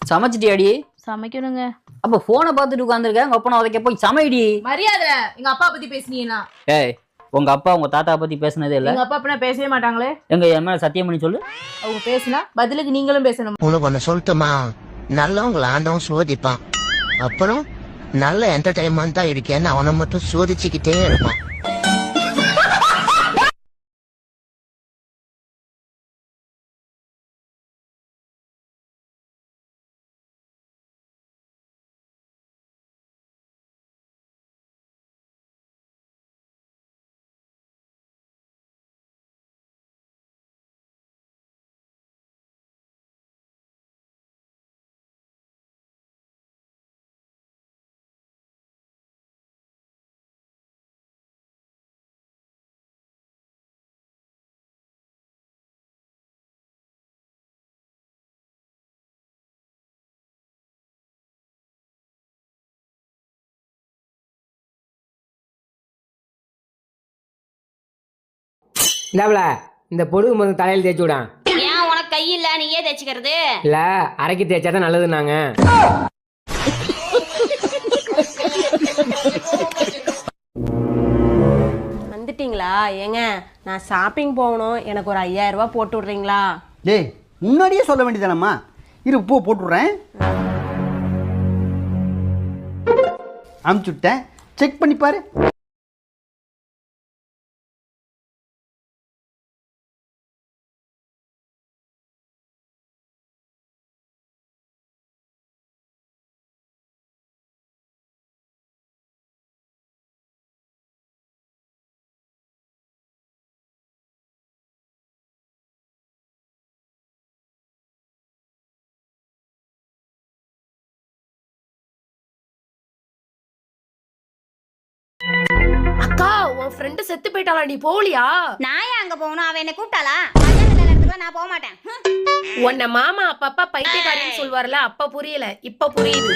சமைச்சிட்டியாடி? சமைக்கணுங்க. அப்ப போனை பார்த்துட்டு உட்காந்துருக்க, உங்க அப்பா உதைக்க போய் சமைடி. மரியாதை. எங்க அப்பா பத்தி பேசுனீங்கன்னா ஏய், உங்க அப்பா உங்க தாத்தா பத்தி பேசுனதே இல்ல. எங்க அப்பா அப்பனா பேசவே மாட்டாங்களே. எங்க என் மேல சத்தியம் பண்ணி சொல்லு. அவங்க பேசினா பதிலுக்கு நீங்களும் பேசணும். உனக்கு ஒண்ணு சொல்லட்டுமா, நல்லவங்களை ஆண்டவன் சோதிப்பான், அப்புறம் நல்ல என்டர்டைன்மெண்டா இருக்கேன்னு அவனை மட்டும் சோதிச்சுக்கிட்டே இருப்பான். இந்தாப்ல இந்த பொடுகு மருந்து தலையில் தேய்ச்சி விடான். ஏன் உனக்கு கை இல்ல, நீயே தேய்ச்சிக்கிறது? இல்ல, அரைக்கி தேய்ச்சாதான் நல்லதுன்னாங்க. வந்துட்டீங்களா? ஏங்க நான் ஷாப்பிங் போகணும், எனக்கு ஒரு 5000 ரூபாய் போட்டு விட்றீங்களா? டேய், முன்னாடியே சொல்ல வேண்டியதானம்மா. இரு, பூ போட்டுவிட்றேன். அமுச்சுட்டேன், செக் பண்ணி பாரு. அக்கா, உன் ஃப்ரெண்டு செத்து போயிட்டாளா, நீ போலியா? நான் ஏன் அங்க போகணும்? அவன் என்ன கூப்பிட்டாளா? கல்யாண இடத்துக்கு நான் போக மாட்டேன். உன்னை மாமா அப்பப்பா பைத்தியக்காரின்னு சொல்வார்ல, அப்ப புரியல, இப்ப புரியுது.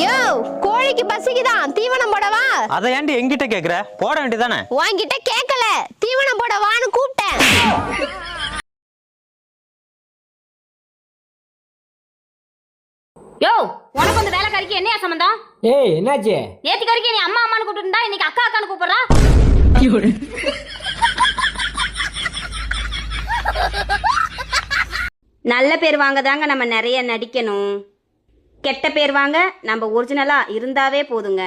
யோ, கோழிக்கு பசிக்குதான், தீவனம் போடவா? அத ஏன்டி என்கிட்ட கேக்குற? போட வேண்டியதானே? உன்கிட்ட கேட்கல, தீவனம் போடவான்னு கூப்பிட்டேன். யோ, உனக்கு வந்து வேலை கறிக்கு என்னையா சம்பந்தம்? ஏய், என்னாச்சு? நேத்து கறிக்கு நீ அம்மா அம்மான்னு கூப்பிட்டு இருந்தா, இன்னைக்கு அக்கா அக்கான்னு கூப்பிடுறா. நல்ல பேர் வாங்க தாங்க நம்ம நிறைய நடிக்கணும். கெட்ட பேர் வாங்க நம்ம ஒரிஜினலா இருந்தாவே போதுங்க.